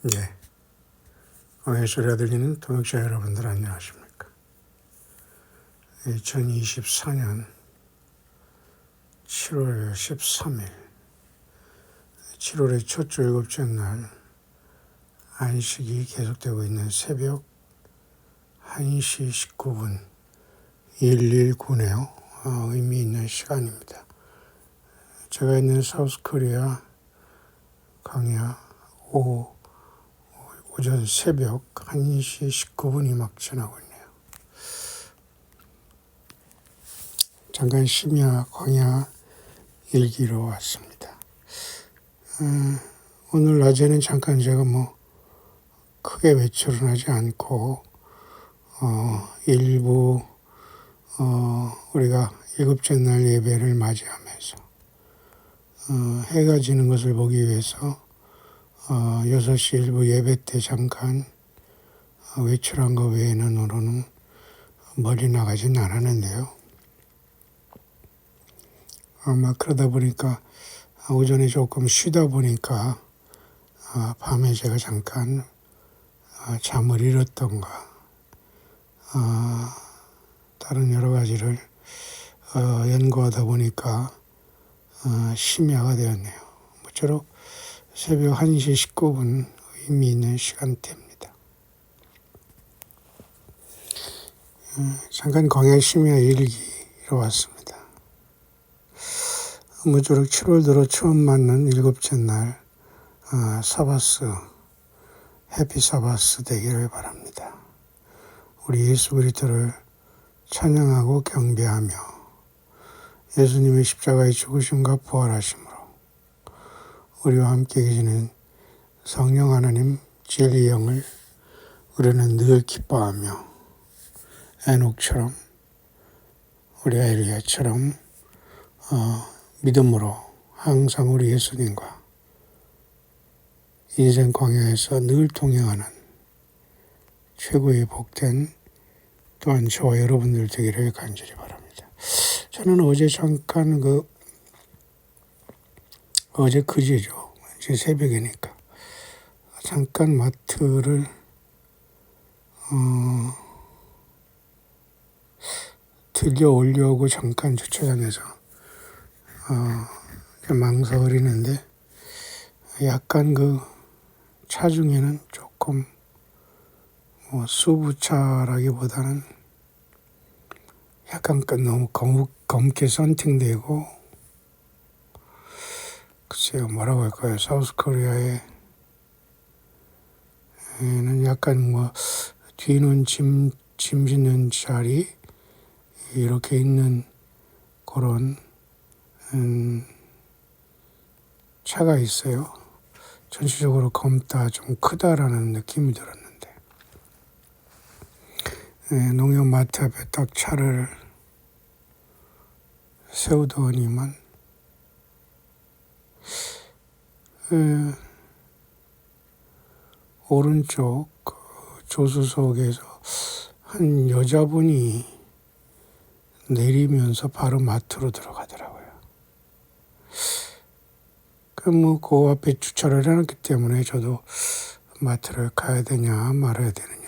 네. 오늘 소리가 들리는 동역자 여러분들 안녕하십니까. 2024년 7월 13일 7월의 첫 주 일곱째 날 안식이 계속되고 있는 새벽 1시 19분 119네요. 의미 있는 시간입니다. 제가 있는 사우스코리아 강야 오전 새벽 1시 19분이 막 지나고 있네요. 잠깐 심야 광야 일기로 왔습니다. 오늘 낮에는 잠깐 제가 크게 외출은 하지 않고 일부 우리가 일곱째 날 예배를 맞이하면서 해가 지는 것을 보기 위해서 6시 일부 예배 때 잠깐 외출한 것 외에는 멀리 나가진 않았는데요. 아마 그러다 보니까 오전에 조금 쉬다 보니까 밤에 제가 잠깐 잠을 잃었던가 다른 여러 가지를 연구하다 보니까 심야가 되었네요. 모쪼록 새벽 1시 19분 의미 있는 시간대입니다. 잠깐 광야 심야 일기로 왔습니다. 모쪼록 7월 들어 처음 맞는 일곱째 날 사바스, 해피 사바스 되기를 바랍니다. 우리 예수 그리스도를 찬양하고 경배하며 예수님의 십자가의 죽으심과 부활하심으로 우리와 함께 계시는 성령 하나님 진리 영을 우리는 늘 기뻐하며 에녹처럼 우리 엘리야처럼 믿음으로 항상 우리 예수님과 인생 광야에서 늘 동행하는 최고의 복된 또한 저와 여러분들 되기를 간절히 바랍니다. 저는 어제 잠깐 어제 그제죠. 이제 새벽이니까 잠깐 마트를 들려 오려고 잠깐 주차장에서 망설이는데 약간 차 중에는 조금 수부차라기보다는 약간 너무 검게 썬팅되고 글쎄요 뭐라고 할까요? 사우스코리아에는 약간 뒤는 짐 싣는 자리 이렇게 있는 그런 차가 있어요. 전체적으로 검다 좀 크다라는 느낌이 들었는데 농협 마트 앞에 딱 차를 세우더니만 오른쪽 조수석에서 한 여자분이 내리면서 바로 마트로 들어가더라고요. 그 앞에 주차를 해놨기 때문에 저도 마트를 가야 되냐 말아야 되느냐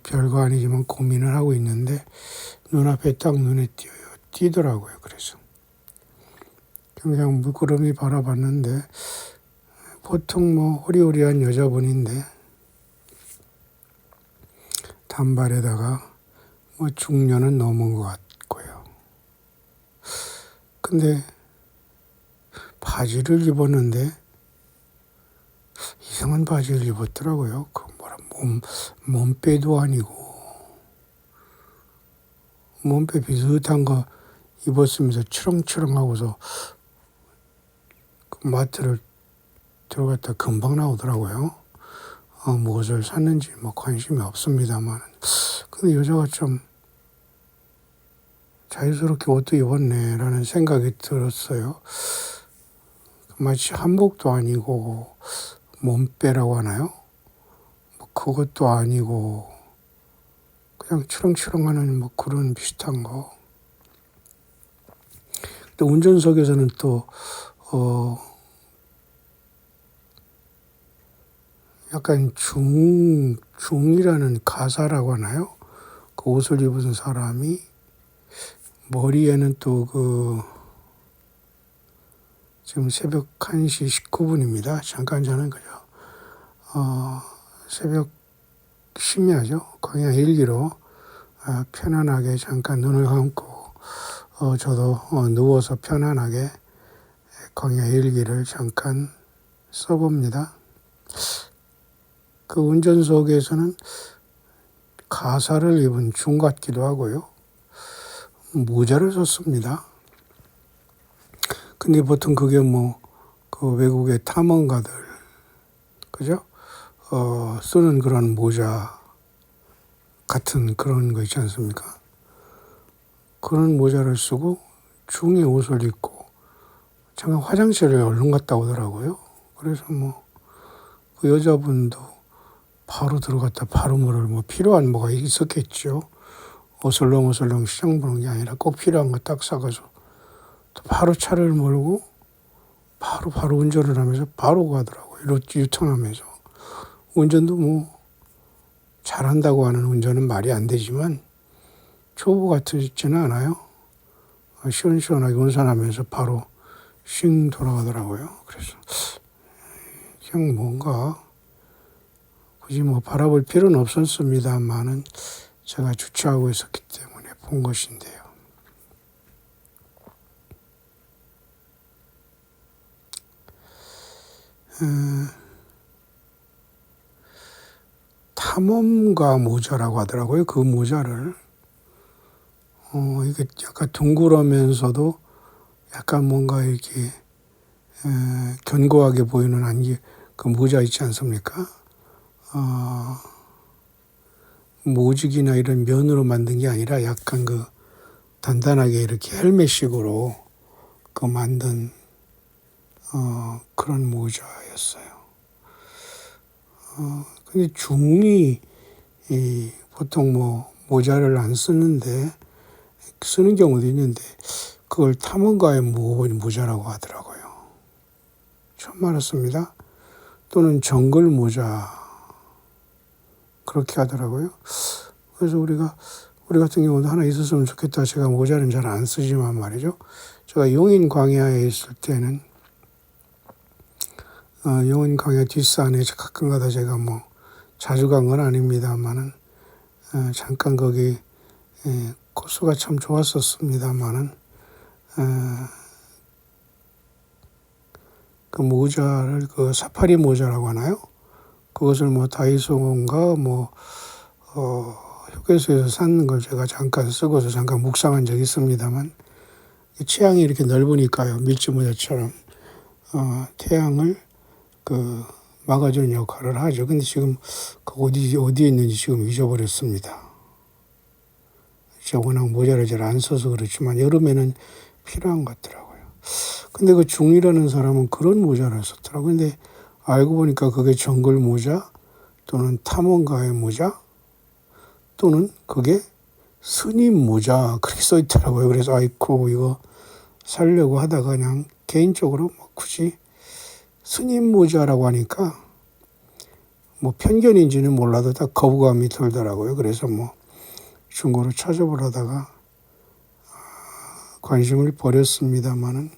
별거 아니지만 고민을 하고 있는데 눈앞에 딱 눈에 띄더라고요. 그래서 그냥 물끄러미 바라봤는데 보통 호리호리한 여자분인데 단발에다가 중년은 넘은 것 같고요. 근데 바지를 입었는데 이상한 바지를 입었더라고요. 몸빼도 아니고 몸빼 비슷한 거 입었으면서 추렁추렁하고서 마트를 들어갔다 금방 나오더라고요. 무엇을 샀는지 관심이 없습니다만 근데 여자가 좀 자유스럽게 옷도 입었네 라는 생각이 들었어요. 마치 한복도 아니고 몸빼라고 하나요? 그것도 아니고 그냥 추렁추렁하는 그런 비슷한 거. 또 운전석에서는 또 약간 중이라는 가사라고 하나요? 그 옷을 입은 사람이 머리에는 또 지금 새벽 1시 19분입니다. 잠깐 저는 그죠. 새벽 심야죠. 광야 일기로 편안하게 잠깐 눈을 감고 저도 누워서 편안하게 광야 일기를 잠깐 써봅니다. 그 운전석에서는 가사를 입은 중 같기도 하고요. 모자를 썼습니다. 근데 보통 그게 그 외국의 탐험가들, 그죠? 쓰는 그런 모자 같은 그런 거 있지 않습니까? 그런 모자를 쓰고 중의 옷을 입고 잠깐 화장실을 얼른 갔다 오더라고요. 그래서 그 여자분도 바로 들어갔다 바로 물을 필요한 뭐가 있었겠죠. 어슬렁어슬렁 시장 보는 게 아니라 꼭 필요한 거 딱 사가지고 또 바로 차를 몰고 바로 운전을 하면서 바로 가더라고요. 유턴하면서. 운전도 잘한다고 하는 운전은 말이 안 되지만 초보 같지는 않아요. 시원시원하게 운전하면서 바로 싱 돌아가더라고요. 그래서 그냥 뭔가 굳이 바라볼 필요는 없었습니다만은 제가 주차하고 있었기 때문에 본 것인데요. 탐험가 모자라고 하더라고요. 그 모자를 이게 약간 둥그러면서도 약간 뭔가 이렇게 견고하게 보이는 그 모자 있지 않습니까? 모직이나 이런 면으로 만든 게 아니라 약간 단단하게 이렇게 헬멧식으로 만든 그런 모자였어요. 근데 중이 보통 모자를 안 쓰는데 쓰는 경우도 있는데 그걸 탐험가의 모자라고 하더라고요. 처음 알았습니다. 또는 정글 모자 그렇게 하더라고요. 그래서 우리 같은 경우도 하나 있었으면 좋겠다. 제가 모자는 잘 안 쓰지만 말이죠. 제가 용인 광야에 있을 때는 용인 광야 뒷산에 가끔가다 제가 자주 간 건 아닙니다만은 잠깐 거기 코스가 참 좋았었습니다만은 그 모자를 사파리 모자라고 하나요? 그것을 다이소인가 휴게소에서 산 걸 제가 잠깐 쓰고서 잠깐 묵상한 적이 있습니다만 취향이 이렇게 넓으니까요. 밀짚 모자처럼 태양을 막아주는 역할을 하죠. 근데 지금 어디에 있는지 지금 잊어버렸습니다. 제가 워낙 모자를 잘 안 써서 그렇지만 여름에는 필요한 것 같더라고요. 근데 그 중이라는 사람은 그런 모자를 썼더라고요. 근데 알고 보니까 그게 정글 모자 또는 탐험가의 모자 또는 그게 스님 모자 그렇게 써 있더라고요. 그래서 아이고 이거 살려고 하다가 그냥 개인적으로 굳이 스님 모자라고 하니까 편견인지는 몰라도 딱 거부감이 들더라고요. 그래서 중고로 찾아보려다가 관심을 버렸습니다만은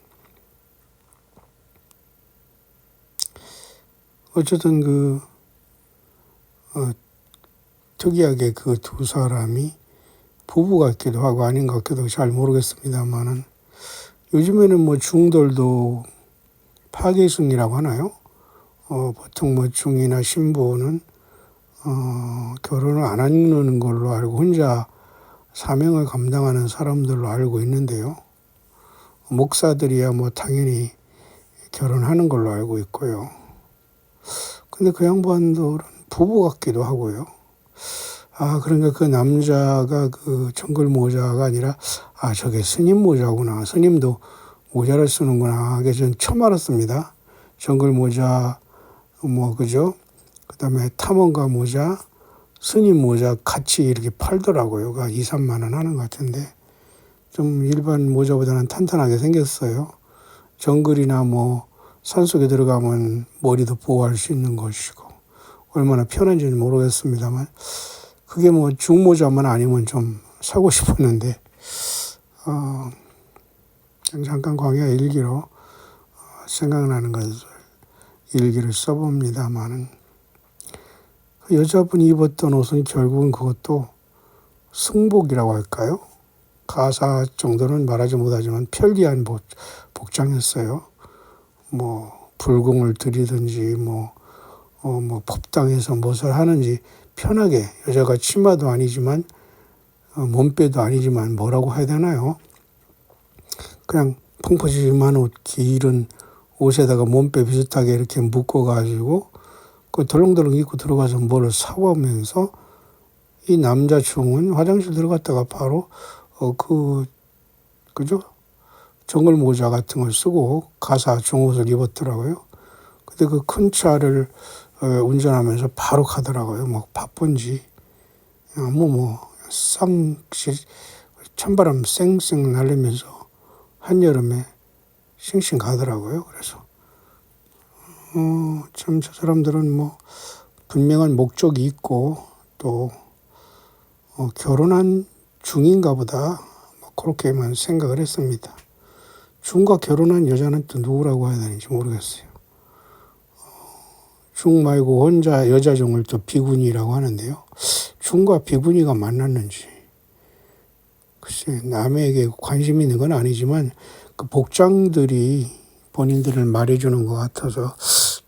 어쨌든 특이하게 그 두 사람이 부부 같기도 하고 아닌 것 같기도 하고 잘 모르겠습니다만은 요즘에는 중들도 파계승이라고 하나요? 보통 중이나 신부는 결혼을 안 하는 걸로 알고 혼자 사명을 감당하는 사람들로 알고 있는데요. 목사들이야 당연히 결혼하는 걸로 알고 있고요. 근데 그 양반들은 부부 같기도 하고요. 그러니까 그 남자가 그 정글 모자가 아니라 저게 스님 모자구나. 스님도 모자를 쓰는구나. 그게 전 처음 알았습니다. 정글 모자 그죠? 그다음에 탐험가 모자, 스님 모자 같이 이렇게 팔더라고요. 그 2, 3만 원 하는 것 같은데 좀 일반 모자보다는 탄탄하게 생겼어요. 정글이나 산속에 들어가면 머리도 보호할 수 있는 것이고 얼마나 편한지는 모르겠습니다만 그게 뭐 중모자만 아니면 좀 사고 싶었는데 잠깐 광야 일기로 생각나는 것을 일기를 써봅니다만은 그 여자분이 입었던 옷은 결국은 그것도 승복이라고 할까요? 가사 정도는 말하지 못하지만 편리한 복장이었어요. 뭐 불공을 들이든지 뭐 법당에서 무엇을 하는지 편하게 여자가 치마도 아니지만 몸빼도 아니지만 뭐라고 해야 되나요? 그냥 펑퍼짐한 옷, 길은 옷에다가 몸빼 비슷하게 이렇게 묶어가지고 그 덜렁덜렁 입고 들어가서 뭐를 사오면서 이 남자 중은 화장실 들어갔다가 바로 그죠? 정글 모자 같은 걸 쓰고 가사 중옷을 입었더라고요. 근데 그 큰 차를 운전하면서 바로 가더라고요. 뭐 바쁜지 찬바람 쌩쌩 날리면서 한여름에 싱싱 가더라고요. 그래서 참 저 사람들은 뭐 분명한 목적이 있고 또 결혼한 중인가 보다 뭐 그렇게만 생각을 했습니다. 중과 결혼한 여자는 또 누구라고 해야 되는지 모르겠어요. 중 말고 혼자 여자 중을 또 비구니라고 하는데요. 중과 비구니가 만났는지 글쎄 남에게 관심 있는 건 아니지만 그 복장들이 본인들을 말해주는 것 같아서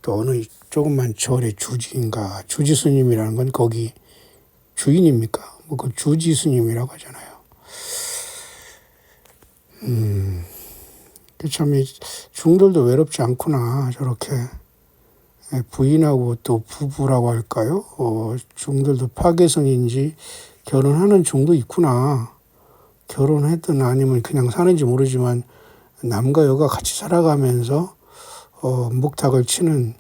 또 어느 조금만 절의 주지인가 주지스님이라는 건 거기 주인입니까? 뭐 그 주지스님이라고 하잖아요. 참 중들도 외롭지 않구나 저렇게 부인하고 또 부부라고 할까요? 중들도 파괴성인지 결혼하는 중도 있구나. 결혼했든 아니면 그냥 사는지 모르지만 남과 여가 같이 살아가면서 목탁을 치는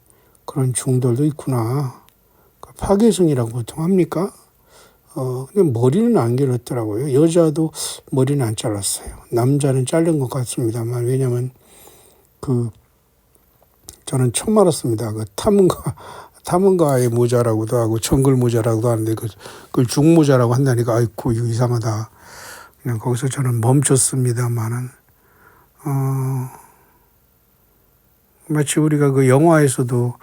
그런 중들도 있구나. 파괴성이라고 보통 합니까? 근데 머리는 안 길었더라고요. 여자도 머리는 안 잘랐어요. 남자는 자른 것 같습니다만 왜냐하면 저는 처음 알았습니다. 그 탐험가의 모자라고도 하고 정글 모자라고도 하는데 그걸 중모자라고 한다니까 아이고 이거 이상하다. 그냥 거기서 저는 멈췄습니다만은 마치 우리가 그 영화에서도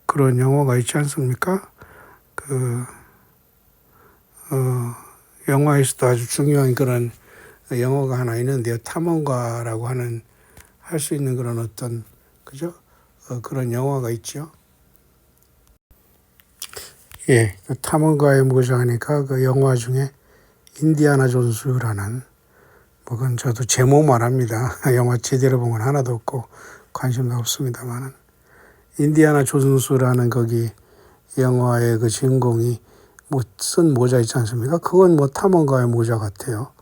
그런 영화가 있지 않습니까? 영화에서도 아주 중요한 그런 영화가 하나 있는데요. 탐험가라고 하는 할 수 있는 그런 어떤 그죠? 그런 영화가 있죠. 예, 그 탐험가의 모자 하니까 그 영화 중에 인디아나 존스라는 뭐 그건 저도 제목만 합니다. 영화 제대로 본 건 하나도 없고 관심도 없습니다만은 인디아나 존스라는 거기 영화의 그 주인공이 뭐 쓴 모자 있지 않습니까? 그건 뭐 탐험가의 모자 같아요.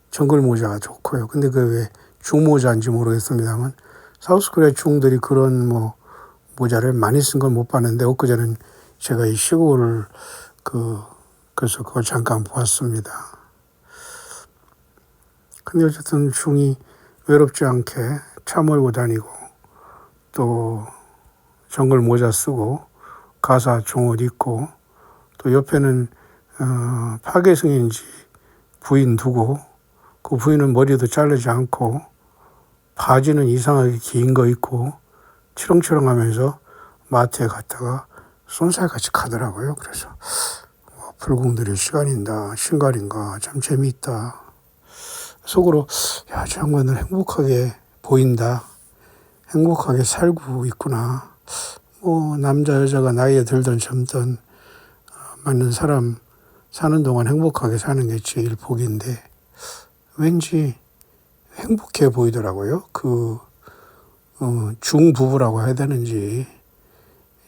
정글 모자가 좋고요. 근데 그 왜 중모자인지 모르겠습니다만 사우스코리아 중들이 그런 뭐 모자를 많이 쓴 걸 못 봤는데 엊그제는 제가 이 시골을 그래서 그걸 잠깐 보았습니다. 근데 어쨌든 중이 외롭지 않게 차 몰고 다니고 또 정글 모자 쓰고 가사 중옷 입고 또 옆에는 파괴성인지 부인 두고 그 부인은 머리도 자르지 않고 바지는 이상하게 긴 거 입고 치렁치렁하면서 마트에 갔다가 쏜살같이 가더라고요. 그래서 불공들의 신갈인가 참 재미있다. 속으로 야, 저 양반은 행복하게 보인다. 행복하게 살고 있구나. 뭐 남자 여자가 나이에 들든 젊든 맞는 사람 사는 동안 행복하게 사는 게 제일 복인데 왠지 행복해 보이더라고요. 중부부라고 해야 되는지.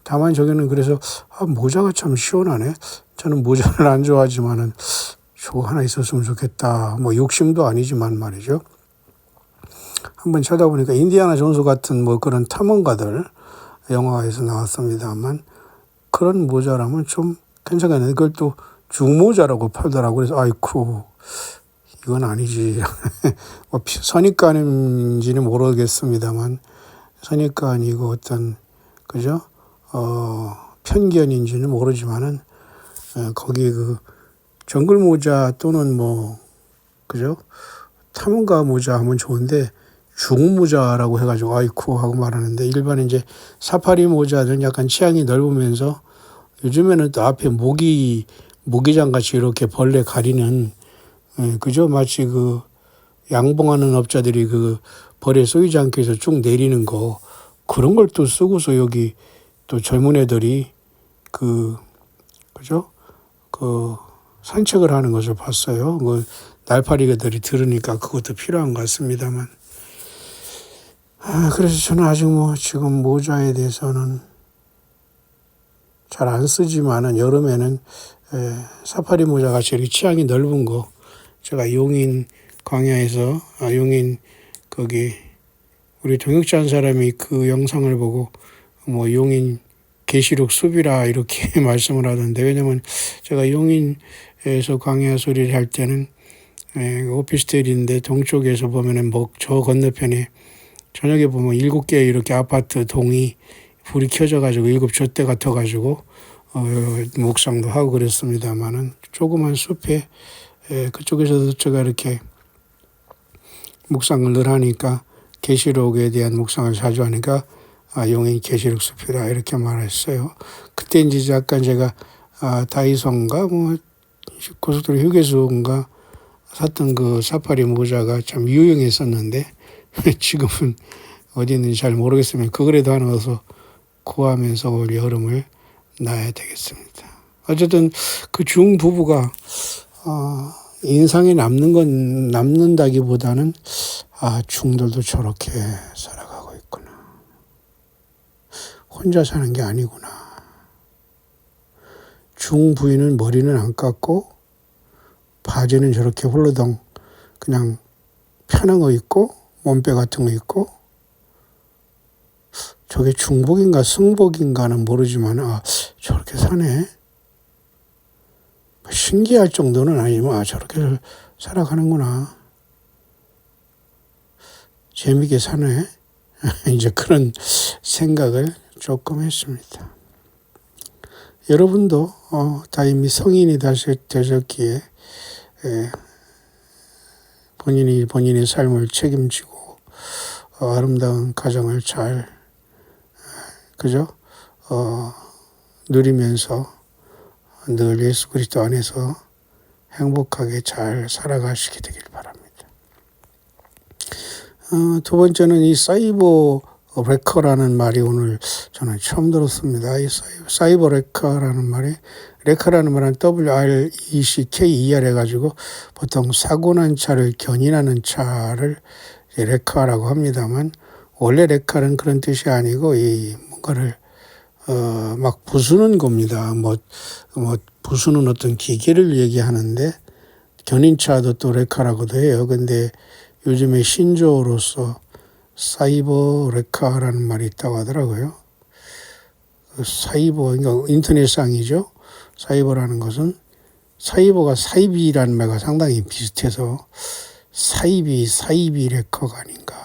다만 저기는 그래서 모자가 참 시원하네. 저는 모자를 안 좋아하지만은 저거 하나 있었으면 좋겠다. 뭐 욕심도 아니지만 말이죠. 한번 찾아보니까 인디아나 존스 같은 뭐 그런 탐험가들 영화에서 나왔습니다만 그런 모자라면 좀 괜찮겠는데 그걸 또 중모자라고 팔더라고. 그래서 아이쿠 이건 아니지. 뭐 선입관인지는 모르겠습니다만 선입관이고 어떤 그죠? 편견인지는 모르지만은 거기 그 정글 모자 또는 뭐 그죠? 탐험가 모자 하면 좋은데 중 모자라고 해가지고 아이쿠 하고 말하는데, 일반 이제 사파리 모자들은 약간 취향이 넓으면서 요즘에는 또 앞에 모기장 같이 이렇게 벌레 가리는, 그죠? 마치 그 양봉하는 업자들이 그 벌에 쏘이지 않게 해서 쭉 내리는 거, 그런 걸 또 쓰고서 여기 또 젊은 애들이 그죠? 그 산책을 하는 것을 봤어요. 뭐 날파리들이 들으니까 그것도 필요한 것 같습니다만. 그래서 저는 아직 뭐 지금 모자에 대해서는 잘 안 쓰지만은 여름에는 사파리 모자 같이 이렇게 취향이 넓은 거, 제가 용인 광야에서 용인 거기 우리 동역자한 사람이 그 영상을 보고 뭐 용인 계시록 숲이라 이렇게 말씀을 하던데, 왜냐면 제가 용인에서 광야 소리를 할 때는 오피스텔인데 동쪽에서 보면은 뭐 저 건너편에 저녁에 보면 7개 이렇게 아파트 동이 불이 켜져가지고 7촛대 같아가지고 묵상도 하고 그랬습니다만은, 조그만 숲에 그쪽에서도 제가 이렇게 묵상을 늘 하니까 계시록에 대한 묵상을 자주 하니까 용인 계시록 숲이라 이렇게 말했어요. 그때 이제 약간 제가 다이소인가 뭐 고속도로 휴게소인가 샀던 그 사파리 모자가 참 유용했었는데 지금은 어디 있는지 잘 모르겠으면 그거라도 하나 얻어서 구하면서 올 여름을 나야 되겠습니다. 어쨌든 그 중부부가 인상에 남는다기보다는 중들도 저렇게 살아가고 있구나. 혼자 사는 게 아니구나. 중 부인은 머리는 안 깎고 바지는 저렇게 홀로덩 그냥 편한 거 입고 몸빼 같은 거 입고, 저게 중복인가 승복인가는 모르지만 저렇게 사네. 신기할 정도는 아니지만 저렇게 살아가는구나. 재미있게 사네. 이제 그런 생각을 조금 했습니다. 여러분도 다 이미 성인이 되셨기에 본인의 삶을 책임지고 아름다운 가정을 잘 그죠? 누리면서 늘 예수 그리스도 안에서 행복하게 잘 살아가시게 되길 바랍니다. 두 번째는 이 사이버 레커라는 말이 오늘 저는 처음 들었습니다. 이 사이버 레커라는 말이, 레커라는 말은 WRECKER 해가지고 보통 사고 난 차를 견인하는 차를 레커라고 합니다만, 원래 레커는 그런 뜻이 아니고 이 뭔가를 막 부수는 겁니다. 뭐 부수는 어떤 기계를 얘기하는데, 견인차도 또 레커라고도 해요. 근데 요즘에 신조어로서 사이버 레카라는 말이 있다고 하더라고요. 사이버, 그러니까 인터넷상이죠. 사이버라는 것은 사이버가 사이비라는 말과 상당히 비슷해서 사이비 레커가 아닌가.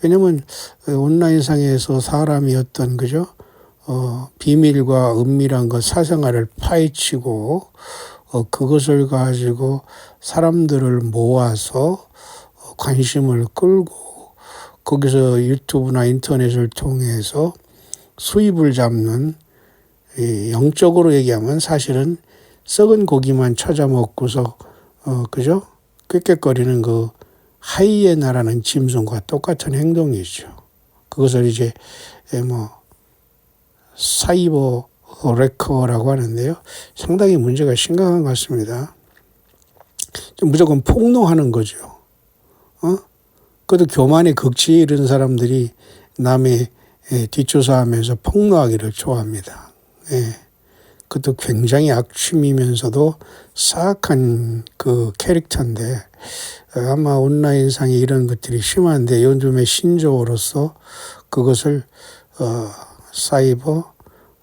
왜냐면 온라인상에서 사람이 어떤 그죠? 비밀과 은밀한 것, 사생활을 파헤치고 그것을 가지고 사람들을 모아서 관심을 끌고 거기서 유튜브나 인터넷을 통해서 수입을 잡는, 영적으로 얘기하면 사실은 썩은 고기만 찾아 먹고서 그죠? 꾀꾀거리는 그 하이에나라는 짐승과 똑같은 행동이죠. 그것을 이제 뭐 사이버 레커라고 하는데요. 상당히 문제가 심각한 것 같습니다. 무조건 폭로하는 거죠. 그것도 교만의 극치에 이른 사람들이 남의 뒷조사하면서 폭로하기를 좋아합니다. 그것도 굉장히 악취미면서도 사악한 그 캐릭터인데, 아마 온라인상에 이런 것들이 심한데 요즘의 신조어로서 그것을 사이버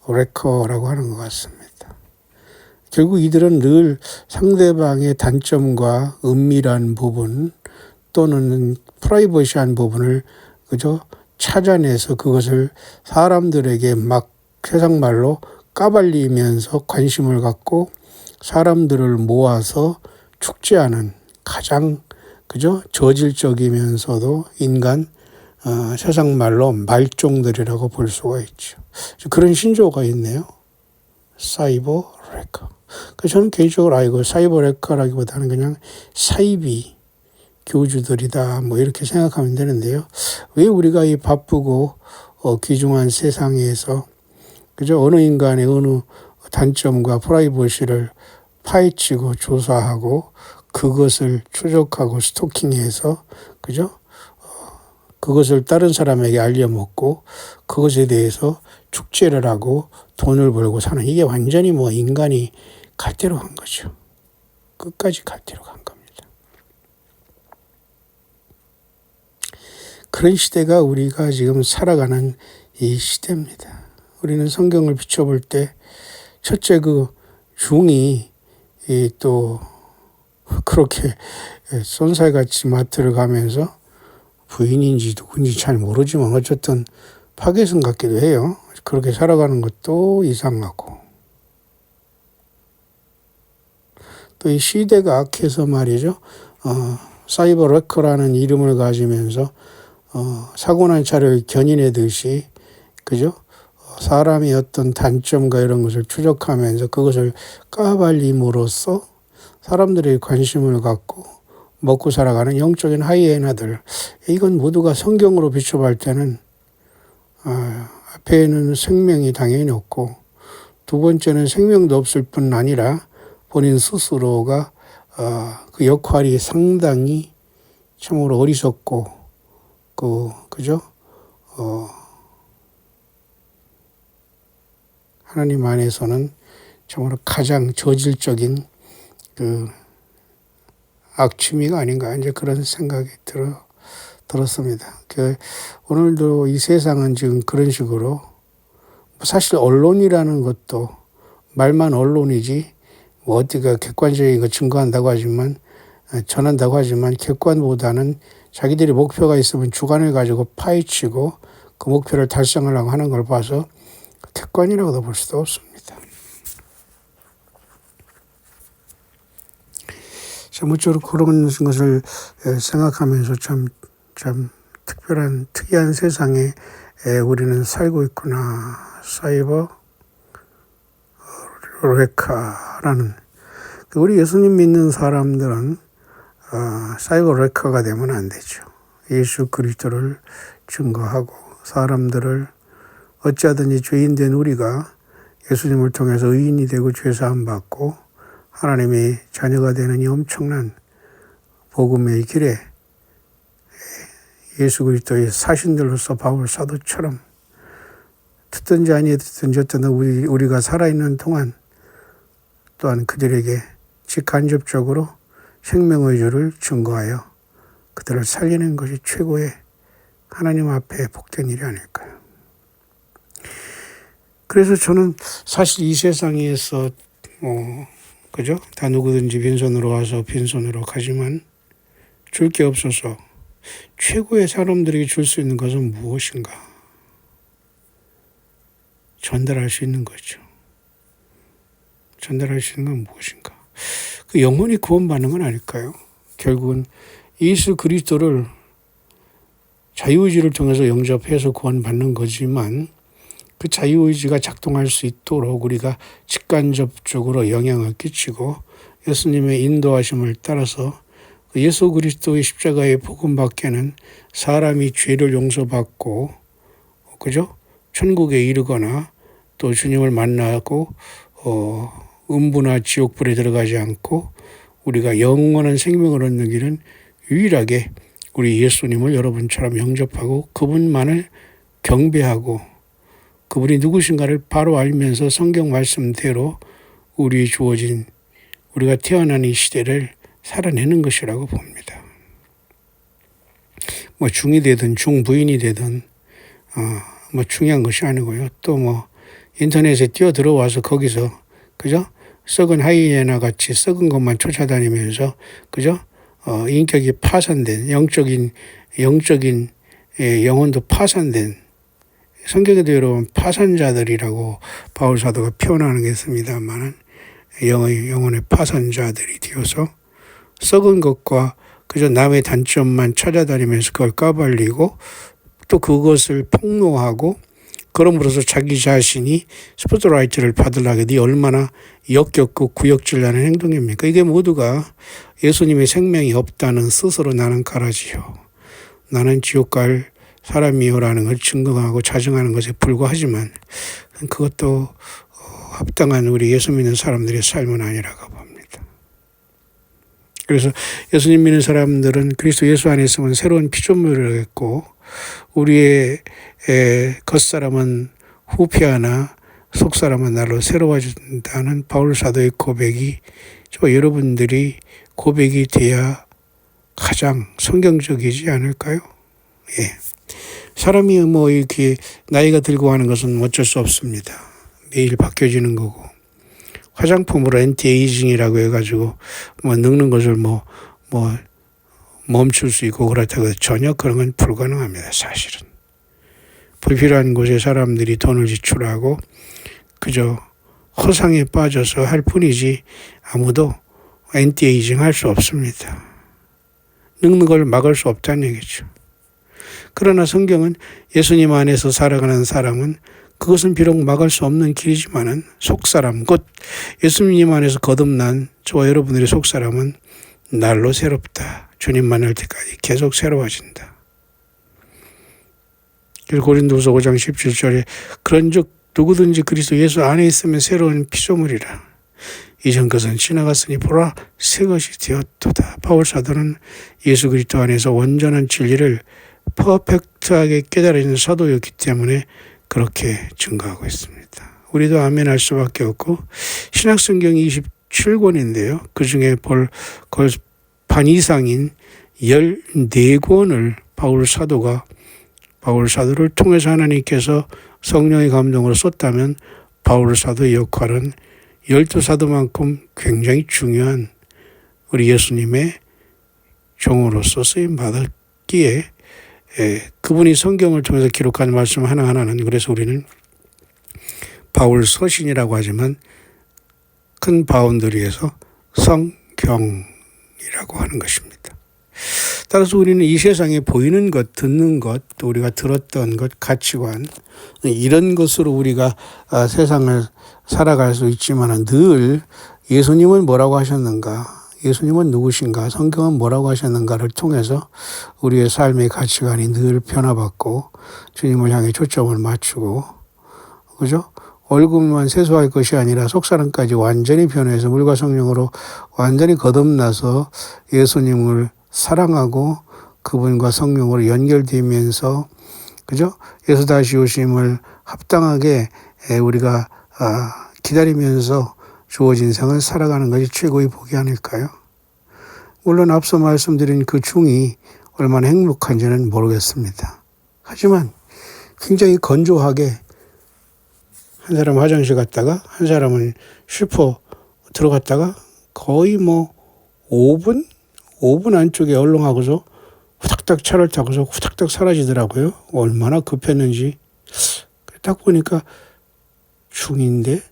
레커라고 하는 것 같습니다. 결국 이들은 늘 상대방의 단점과 은밀한 부분 또는 프라이버시한 부분을 그저 찾아내서 그것을 사람들에게 막 세상 말로 까발리면서 관심을 갖고 사람들을 모아서 축제하는 가장 저질적이면서도 인간 세상 말로 말종들이라고 볼 수가 있죠. 그런 신조어가 있네요. 사이버 레커. 저는 개인적으로 사이버 레커라기보다는 그냥 사이비 교주들이다 이렇게 생각하면 되는데요. 왜 우리가 이 바쁘고 귀중한 세상에서 어느 인간의 어느 단점과 프라이버시를 파헤치고 조사하고 그것을 추적하고 스토킹해서 그것을 다른 사람에게 알려먹고 그것에 대해서 축제를 하고 돈을 벌고 사는, 이게 완전히 인간이 갈 대로 간 거죠. 끝까지 갈 대로 간 겁니다. 그런 시대가 우리가 지금 살아가는 이 시대입니다. 우리는 성경을 비춰볼 때 첫째 중이 또 그렇게 쏜살같이 마트를 가면서 부인인지 누군지 잘 모르지만 어쨌든 파괴성 같기도 해요. 그렇게 살아가는 것도 이상하고, 또 이 시대가 악해서 말이죠. 사이버 레커라는 이름을 가지면서 사고난 차를 견인하듯이 사람의 어떤 단점과 이런 것을 추적하면서 그것을 까발림으로써 사람들의 관심을 갖고 먹고 살아가는 영적인 하이에나들, 이건 모두가 성경으로 비춰볼 때는 앞에는 생명이 당연히 없고, 두 번째는 생명도 없을 뿐 아니라 본인 스스로가 그 역할이 상당히 참으로 어리석고 하나님 안에서는 참으로 가장 저질적인 악취미가 아닌가, 이제 그런 생각이 들었습니다. 오늘도 이 세상은 지금 그런 식으로, 사실 언론이라는 것도 말만 언론이지 어디가 객관적인 거 증거한다고 하지만, 전한다고 하지만 객관보다는 자기들이 목표가 있으면 주관을 가지고 파헤치고 그 목표를 달성하려고 하는 걸 봐서 객관이라고도 볼 수도 없습니다. 모쪼록 그런 것을 생각하면서 참 특이한 세상에 우리는 살고 있구나. 사이버 레카라는, 우리 예수님 믿는 사람들은 사이버 레카가 되면 안 되죠. 예수 그리스도를 증거하고 사람들을 어찌하든지 죄인된 우리가 예수님을 통해서 의인이 되고 죄사함 받고 하나님의 자녀가 되는 이 엄청난 복음의 길에 예수 그리스도의 사신들로서 바울 사도처럼 듣든지 아니 듣든지 어떤 우리가 살아있는 동안 또한 그들에게 직간접적으로 생명의 주를 증거하여 그들을 살리는 것이 최고의 하나님 앞에 복된 일이 아닐까요? 그래서 저는 사실 이 세상에서 다 누구든지 빈손으로 와서 빈손으로 가지만 줄 게 없어서 최고의 사람들에게 줄 수 있는 것은 무엇인가? 전달할 수 있는 거죠. 전달할 수 있는 건 무엇인가? 영혼이 구원받는 건 아닐까요? 결국은 예수 그리스도를 자유의지를 통해서 영접해서 구원받는 거지만, 그 자유의지가 작동할 수 있도록 우리가 직간접적으로 영향을 끼치고 예수님의 인도하심을 따라서 예수 그리스도의 십자가의 복음 밖에는 사람이 죄를 용서받고 천국에 이르거나 또 주님을 만나고 음부나 지옥불에 들어가지 않고 우리가 영원한 생명을 얻는 길은 유일하게 우리 예수님을 여러분처럼 영접하고 그분만을 경배하고 그분이 누구신가를 바로 알면서 성경 말씀대로 우리 주어진, 우리가 태어난 이 시대를 살아내는 것이라고 봅니다. 중이 되든 중부인이 되든 중요한 것이 아니고요. 또 인터넷에 뛰어들어와서 거기서 썩은 하이에나 같이 썩은 것만 쫓아다니면서 인격이 파산된 영적인 영혼도 파산된 성경에도 여러분 파산자들이라고 바울 사도가 표현하는 게 있습니다만은 영혼의 파산자들이 되어서 썩은 것과 그저 남의 단점만 찾아다니면서 그걸 까발리고 또 그것을 폭로하고 그럼으로써 자기 자신이 스포트라이트를 받으려고 네 얼마나 역겹고 구역질나는 행동입니까? 이게 모두가 예수님의 생명이 없다는 스스로 나는 가라지요. 나는 지옥 갈 사람이요라는 걸 증거하고 자증하는 것에 불과하지만 그것도 합당한 우리 예수 믿는 사람들의 삶은 아니라고 봅니다. 그래서 예수님 믿는 사람들은 그리스도 예수 안에 있으면 새로운 피조물을 했고 우리의 겉사람은 후피하나 속사람은 날로 새로워진다는 바울 사도의 고백이 여러분들이 고백이 돼야 가장 성경적이지 않을까요? 예. 사람이 뭐 이렇게 나이가 들고 하는 것은 어쩔 수 없습니다. 매일 바뀌어지는 거고 화장품으로 엔티에이징이라고 해가지고 뭐 늙는 것을 멈출 수 있고 그렇다고 해서 전혀 그런 건 불가능합니다. 사실은 불필요한 곳에 사람들이 돈을 지출하고 그저 허상에 빠져서 할 뿐이지 아무도 엔티에이징 할 수 없습니다. 늙는 걸 막을 수 없다는 얘기죠. 그러나 성경은 예수님 안에서 살아가는 사람은 그것은 비록 막을 수 없는 길이지만은 속사람 곧 예수님 안에서 거듭난 저와 여러분들의 속사람은 날로 새롭다. 주님 만날 때까지 계속 새로워진다. 그래서 고린도후서 5장 17절에 그런즉 누구든지 그리스도 예수 안에 있으면 새로운 피조물이라. 이전 것은 지나갔으니 보라 새 것이 되었도다. 바울 사도는 예수 그리스도 안에서 온전한 진리를 퍼펙트하게 깨달은 사도였기 때문에 그렇게 증거하고 있습니다. 우리도 아멘할 수밖에 없고 신약성경이 27권인데요. 그중에 반 이상인 14권을 바울 사도를 통해서 하나님께서 성령의 감동으로 썼다면 바울 사도의 역할은 12사도만큼 굉장히 중요한 우리 예수님의 종으로서 쓰임 받았기에 그분이 성경을 통해서 기록한 말씀 하나하나는 그래서 우리는 바울 서신이라고 하지만 큰 바운더리에서 성경이라고 하는 것입니다. 따라서 우리는 이 세상에 보이는 것, 듣는 것, 또 우리가 들었던 것, 가치관 이런 것으로 우리가 세상을 살아갈 수 있지만 늘 예수님은 뭐라고 하셨는가, 예수님은 누구신가, 성경은 뭐라고 하셨는가를 통해서 우리의 삶의 가치관이 늘 변화받고 주님을 향해 초점을 맞추고 그죠? 얼굴만 세수할 것이 아니라 속사람까지 완전히 변해서 물과 성령으로 완전히 거듭나서 예수님을 사랑하고 그분과 성령으로 연결되면서 그죠? 예수 다시 오심을 합당하게 우리가 기다리면서 주어진 생을 살아가는 것이 최고의 복이 아닐까요? 물론 앞서 말씀드린 그 중이 얼마나 행복한지는 모르겠습니다. 하지만 굉장히 건조하게 한 사람은 화장실 갔다가 한 사람은 슈퍼 들어갔다가 거의 5분 안쪽에 얼렁하고서 후닥닥 차를 타고서 후닥닥 사라지더라고요. 얼마나 급했는지. 딱 보니까 중인데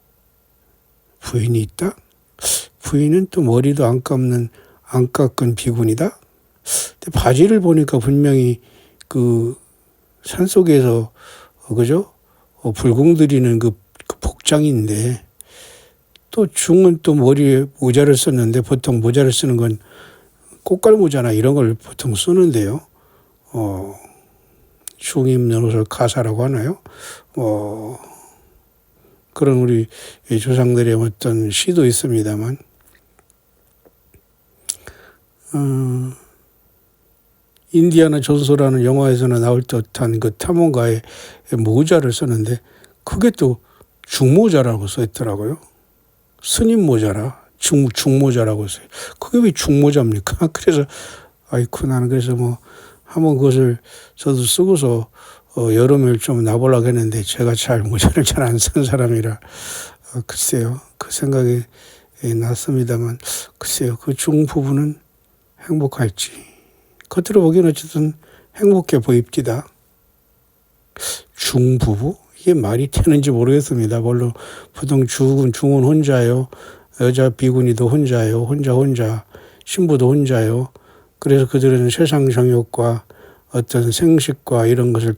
부인이 있다? 부인은 또 머리도 안 깎은 비군이다? 근데 바지를 보니까 분명히 그 산속에서 그죠? 불공들이는 그 복장인데 또 중은 또 머리에 모자를 썼는데 보통 모자를 쓰는 건 꽃갈 모자나 이런 걸 보통 쓰는데요. 중 입는 옷을 가사라고 하나요? 그런 우리 조상들의 어떤 시도 있습니다만 인디아나 존스라는 영화에서나 나올 듯한 그 탐험가의 모자를 썼는데 그게 또 중모자라고 써있더라고요. 스님 모자라 중모자라고 써요. 그게 왜 중모자입니까? 그래서 아이쿠 나는 그래서 한번 그것을 저도 쓰고서 여름을 좀 나보려고 했는데 제가 모자를 잘 안 쓰는 사람이라 글쎄요 그 생각이 났습니다만 글쎄요 그 중 부분은 행복할지 겉으로 보기엔 어쨌든 행복해 보입니다. 중부부? 이게 말이 되는지 모르겠습니다. 물론 보통 중은 혼자요. 여자 비구니도 혼자요. 혼자. 신부도 혼자요. 그래서 그들은 세상 정욕과 어떤 생식과 이런 것을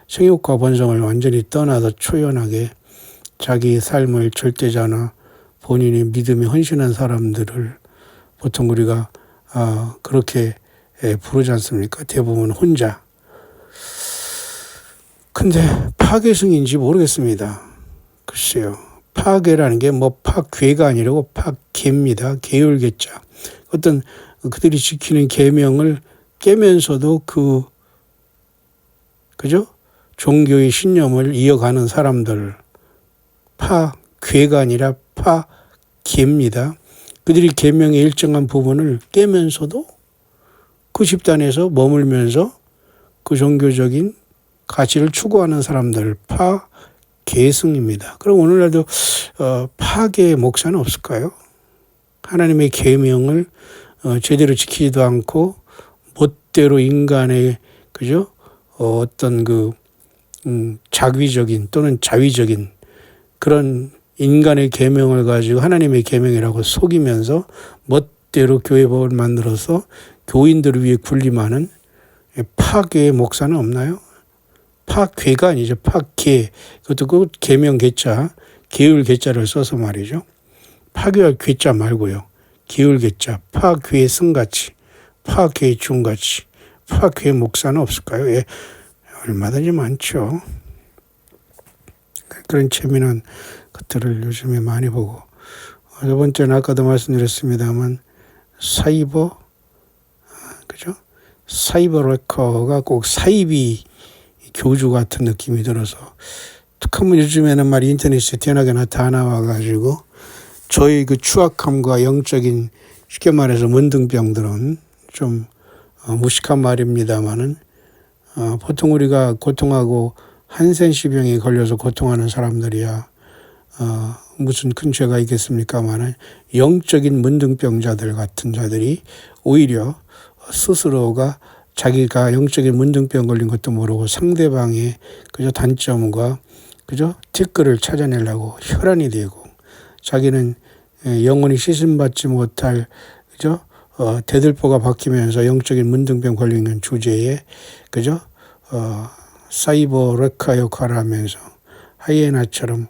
생욕과 본성을 완전히 떠나서 초연하게 자기 삶을 절대자나 본인의 믿음에 헌신한 사람들을 보통 우리가 그렇게 부르지 않습니까? 대부분 혼자. 근데 파괴승인지 모르겠습니다. 글쎄요. 파괴라는 게 뭐 파괴가 아니라고 파괴입니다. 계율계자. 어떤 그들이 지키는 계명을 깨면서도 그죠? 종교의 신념을 이어가는 사람들. 파괴가 아니라 파괴입니다. 그들이 계명의 일정한 부분을 깨면서도 그 집단에서 머물면서 그 종교적인 가치를 추구하는 사람들, 파괴승입니다. 그럼 오늘날도 파괴의 목사는 없을까요? 하나님의 계명을 제대로 지키지도 않고 멋대로 인간의 그죠? 어떤 자귀적인 또는 자위적인 그런 인간의 계명을 가지고 하나님의 계명이라고 속이면서 멋대로 교회법을 만들어서 교인들을 위해 군림하는 파괴의 목사는 없나요? 파괴가 아니죠. 파괴. 그것도 그 계명 괴자, 계율 괴자를 써서 말이죠. 파괴할 괴자 말고요. 계율 괴자, 파괴의 승같이, 파괴의 중같이, 파괴의 목사는 없을까요? 예, 얼마든지 많죠. 그런 재미난 것들을 요즘에 많이 보고. 두 번째는 아까도 말씀드렸습니다만 사이버, 그죠? 사이버 레커가 꼭 사이비 교주 같은 느낌이 들어서 툭하면 요즘에는 말이 인터넷에 뛰어나게 다 나와가지고 저희 그 추악함과 영적인 쉽게 말해서 문둥병들은 좀 무식한 말입니다만은 보통 우리가 고통하고 한센시병에 걸려서 고통하는 사람들이야 무슨 큰 죄가 있겠습니까만은 영적인 문둥병자들 같은 자들이 오히려 스스로가 자기가 영적인 문둥병 걸린 것도 모르고 상대방의 그저 단점과 그저 댓글을 찾아내려고 혈안이 되고 자기는 영원히 씻음받지 못할 그저 대들보가 박히면서 영적인 문둥병 걸리는 주제에 그저 사이버 레카 역할을 하면서 하이에나처럼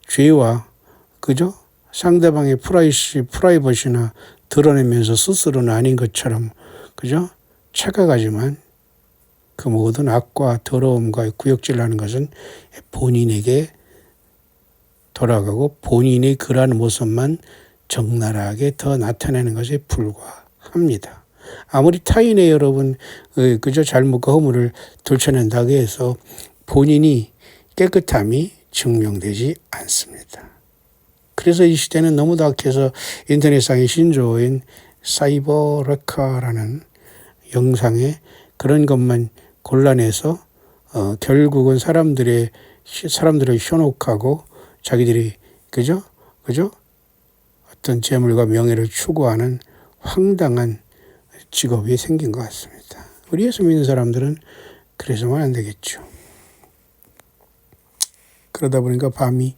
죄와 그저 상대방의 프라이버시나 드러내면서 스스로는 아닌 것처럼 그저 착각하지만 그 모든 악과 더러움과 구역질하는 것은 본인에게 돌아가고 본인의 그러한 모습만 적나라하게 더 나타내는 것에 불과합니다. 아무리 타인의 여러분 그저 잘못과 허물을 들춰낸다고 해서 본인이 깨끗함이 증명되지 않습니다. 그래서 이 시대는 너무도 악해서 인터넷상의 신조어인 사이버 레카라는 영상에 그런 것만 골라내서 결국은 사람들을 현혹하고 자기들이 그죠 어떤 재물과 명예를 추구하는 황당한 직업이 생긴 것 같습니다. 우리 예수 믿는 사람들은 그래서만 안 되겠죠. 그러다 보니까 밤이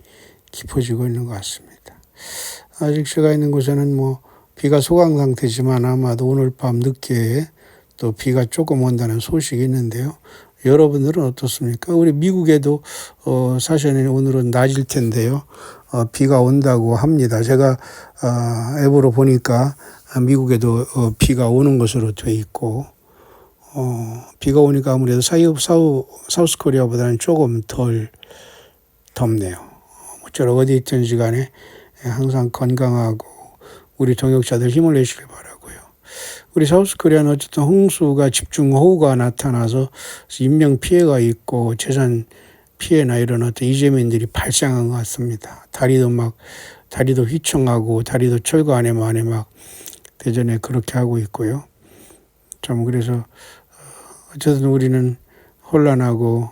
깊어지고 있는 것 같습니다. 아직 제가 있는 곳에는 뭐 비가 소강 상태지만 아마도 오늘 밤 늦게 또 비가 조금 온다는 소식이 있는데요. 여러분들은 어떻습니까? 우리 미국에도 사실은 오늘은 낮일 텐데요. 비가 온다고 합니다. 제가 앱으로 보니까 미국에도 비가 오는 것으로 돼 있고 비가 오니까 아무래도 사우스 코리아보다는 조금 덜 덥네요. 모쪼록 어디 있든지 간에 항상 건강하고 우리 동역자들 힘을 내시길 바라고요. 우리 사우스 코리아는 어쨌든 홍수가 집중호우가 나타나서 인명피해가 있고 재산 피해나 이런 어떤 이재민들이 발생한 것 같습니다. 다리도 휘청하고 다리도 철거 안에 막 대전에 그렇게 하고 있고요. 좀 그래서 어쨌든 우리는 혼란하고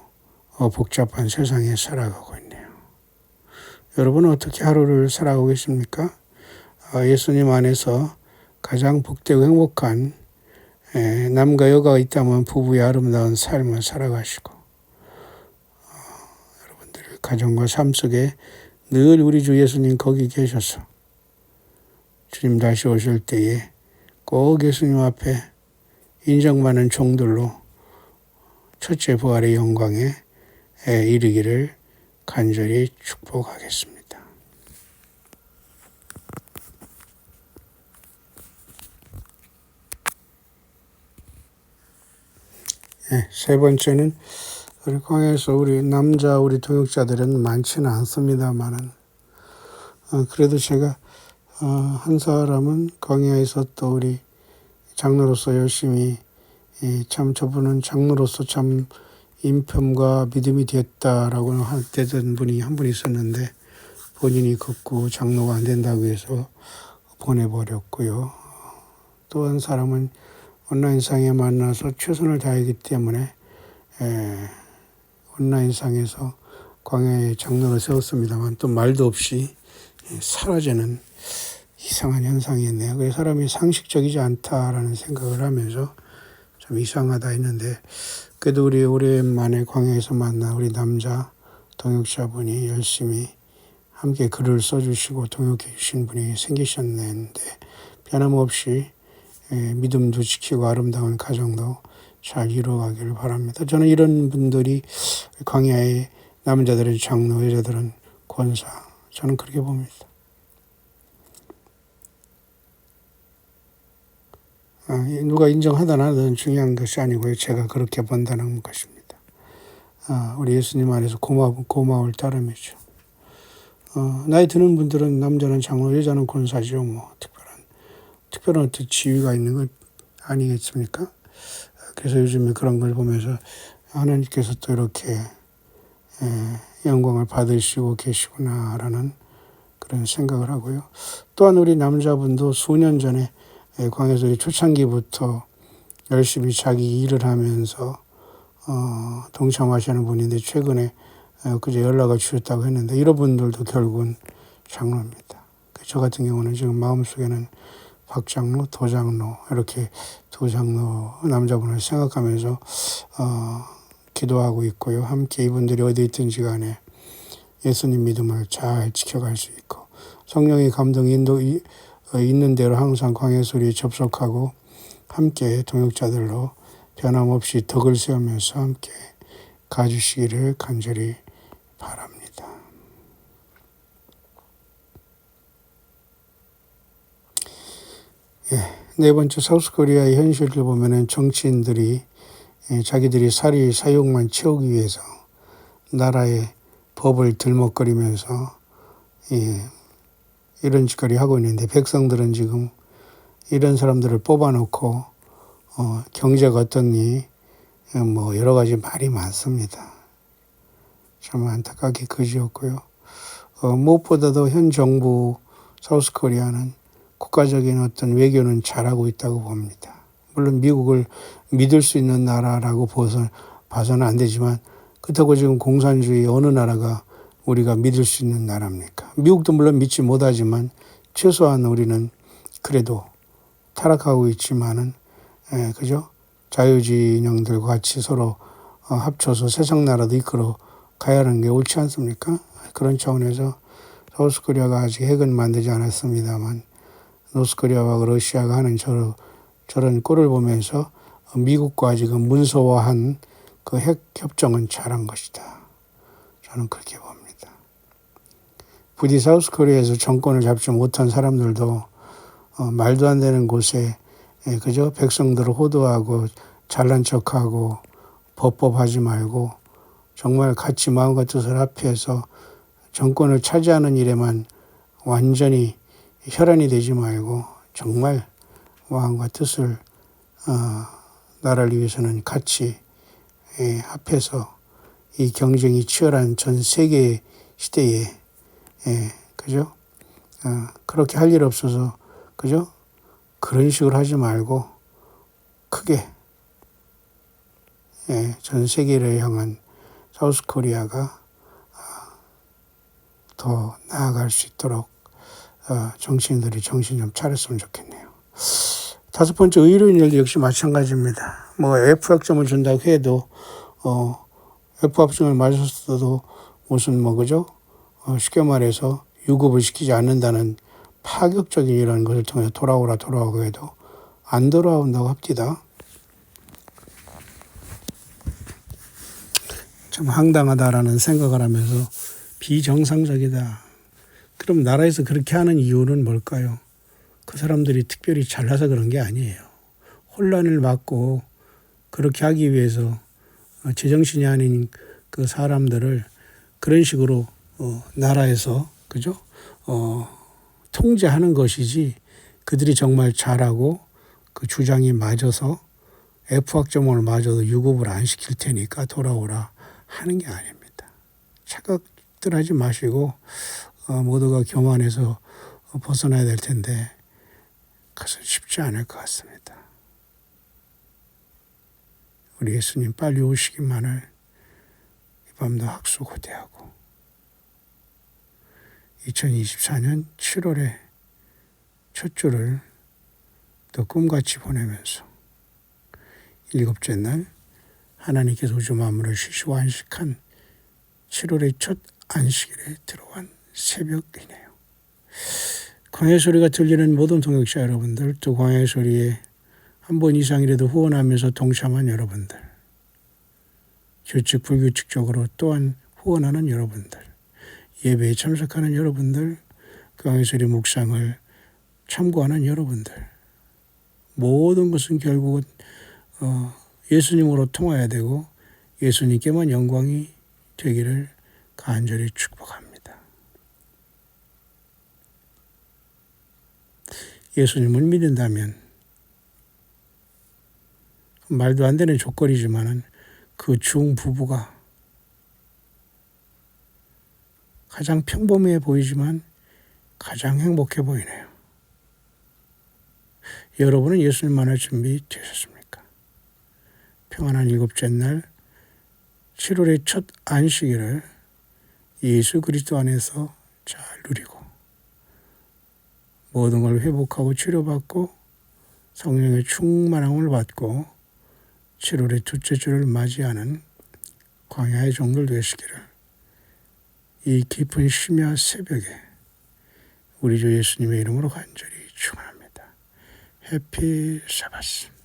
복잡한 세상에 살아가고 있네요. 여러분은 어떻게 하루를 살아가고 계십니까? 예수님 안에서 가장 복되고 행복한 남과 여가 있다면 부부의 아름다운 삶을 살아가시고 가정과 삶 속에 늘 우리 주 예수님 거기 계셔서 주님 다시 오실 때에 꼭 예수님 앞에 인정받는 종들로 첫째 부활의 영광에 이르기를 간절히 축복하겠습니다. 세 번째는 우리 광야에서 우리 남자 우리 동역자들은 많지는 않습니다만은 그래도 제가 한 사람은 광야에서 또 우리 장로로서 열심히 참 저분은 장로로서 참 인품과 믿음이 됐다라고 되던 분이 한 분 있었는데 본인이 극구 장로가 안 된다고 해서 보내버렸고요. 또 한 사람은 온라인상에 만나서 최선을 다하기 때문에 온라인상에서 광야에 장로를 세웠습니다만 또 말도 없이 사라지는 이상한 현상이 있네요. 그래서 사람이 상식적이지 않다라는 생각을 하면서 좀 이상하다 했는데 그래도 우리 오랜만에 광야에서 만난 우리 남자 동역자분이 열심히 함께 글을 써주시고 동역해 주신 분이 생기셨는데 변함없이 믿음도 지키고 아름다운 가정도 잘 이루어가기를 바랍니다. 저는 이런 분들이 광야의 남자들은 장로, 여자들은 권사, 저는 그렇게 봅니다. 누가 인정하든 안 하든 중요한 것이 아니고요. 제가 그렇게 본다는 것입니다. 우리 예수님 안에서 고마울 따름이죠. 나이 드는 분들은 남자는 장로, 여자는 권사죠. 뭐 특별한 어떤 지위가 있는 것 아니겠습니까? 그래서 요즘에 그런 걸 보면서 하나님께서 또 이렇게 영광을 받으시고 계시구나라는 그런 생각을 하고요. 또한 우리 남자분도 수년 전에 광야에서 초창기부터 열심히 자기 일을 하면서 동참하시는 분인데 최근에 그제 연락을 주셨다고 했는데 이런 분들도 결국은 장로입니다. 저 같은 경우는 지금 마음속에는 박장로, 도장로 이렇게 두 장로 남자분을 생각하면서 기도하고 있고요. 함께 이분들이 어디 있든지 간에 예수님 믿음을 잘 지켜갈 수 있고 성령의 감동 인도 있는 대로 항상 광야소리에 접속하고 함께 동역자들로 변함없이 덕을 세우면서 함께 가주시기를 간절히 바랍니다. 네 번째 사우스코리아의 현실을 보면은 정치인들이 자기들이 사욕만 채우기 위해서 나라의 법을 들먹거리면서 이런 짓거리 하고 있는데 백성들은 지금 이런 사람들을 뽑아놓고 경제가 어떻니 뭐 여러 가지 말이 많습니다. 참 안타깝게 그지였고요. 무엇보다도 현 정부 사우스코리아는 국가적인 어떤 외교는 잘하고 있다고 봅니다. 물론 미국을 믿을 수 있는 나라라고 봐서는 안 되지만 그렇다고 지금 공산주의 어느 나라가 우리가 믿을 수 있는 나라입니까? 미국도 물론 믿지 못하지만 최소한 우리는 그래도 타락하고 있지만은 그죠? 자유주의 인형들과 같이 서로 합쳐서 세상 나라도 이끌어 가야 하는 게 옳지 않습니까? 그런 차원에서 사우스코리아가 아직 핵은 만들지 않았습니다만 노스코리아와 러시아가 하는 저런 꼴을 보면서 미국과 지금 문서화한 그 핵 협정은 잘한 것이다. 저는 그렇게 봅니다. 부디 사우스코리아에서 정권을 잡지 못한 사람들도 말도 안 되는 곳에 그저 백성들을 호도하고 잘난 척하고 법법하지 말고 정말 같이 마음과 뜻을 합해서 정권을 차지하는 일에만 완전히 혈안이 되지 말고 정말 마음과 뜻을 나라를 위해서는 같이 합해서 이 경쟁이 치열한 전 세계 시대에 그죠? 그렇게 할 일 없어서 그죠? 그런 식으로 하지 말고 크게 전 세계를 향한 사우스코리아가 더 나아갈 수 있도록 정치인들이 정신 좀 차렸으면 좋겠네요. 다섯 번째 의료인 일도 역시 마찬가지입니다. 뭐 F학점을 준다고 해도 F학점을 맞았어도 무슨 뭐 그죠? 쉽게 말해서 유급을 시키지 않는다는 파격적인 이런 것을 통해 돌아오라고 해도 안 돌아온다고 합니다. 참 황당하다라는 생각을 하면서 비정상적이다. 그럼 나라에서 그렇게 하는 이유는 뭘까요? 그 사람들이 특별히 잘나서 그런 게 아니에요. 혼란을 막고 그렇게 하기 위해서 제정신이 아닌 그 사람들을 그런 식으로 나라에서 그죠? 통제하는 것이지 그들이 정말 잘하고 그 주장이 맞아서 F학점을 맞아도 유급을 안 시킬 테니까 돌아오라 하는 게 아닙니다. 착각들 하지 마시고 모두가 교만해서 벗어나야 될 텐데 그것은 쉽지 않을 것 같습니다. 우리 예수님 빨리 오시기만을 이 밤도 학수고대하고 2024년 7월의 첫 주를 또 꿈같이 보내면서 일곱째 날 하나님께서 우주 만물을 쉬시고 안식한 7월의 첫 안식일에 들어간 새벽이네요. 광야의 소리가 들리는 모든 동역자 여러분들, 또 광야의 소리에 한 번 이상이라도 후원하면서 동참한 여러분들, 규칙 불규칙적으로 또한 후원하는 여러분들, 예배에 참석하는 여러분들, 광야의 소리 묵상을 참고하는 여러분들, 모든 것은 결국은 예수님으로 통해야 되고 예수님께만 영광이 되기를 간절히 축복합니다. 예수님을 믿는다면 말도 안 되는 조건이지만은 그 중부부가 가장 평범해 보이지만 가장 행복해 보이네요. 여러분은 예수님 만날 준비 되셨습니까? 평안한 일곱째 날 7월의 첫 안식일을 예수 그리스도 안에서 잘 누리고 모든 걸 회복하고 치료받고 성령의 충만함을 받고 7월의 둘째 주를 맞이하는 광야의 종들 되시기를 이 깊은 심야 새벽에 우리 주 예수님의 이름으로 간절히 축원합니다. 해피 사바스.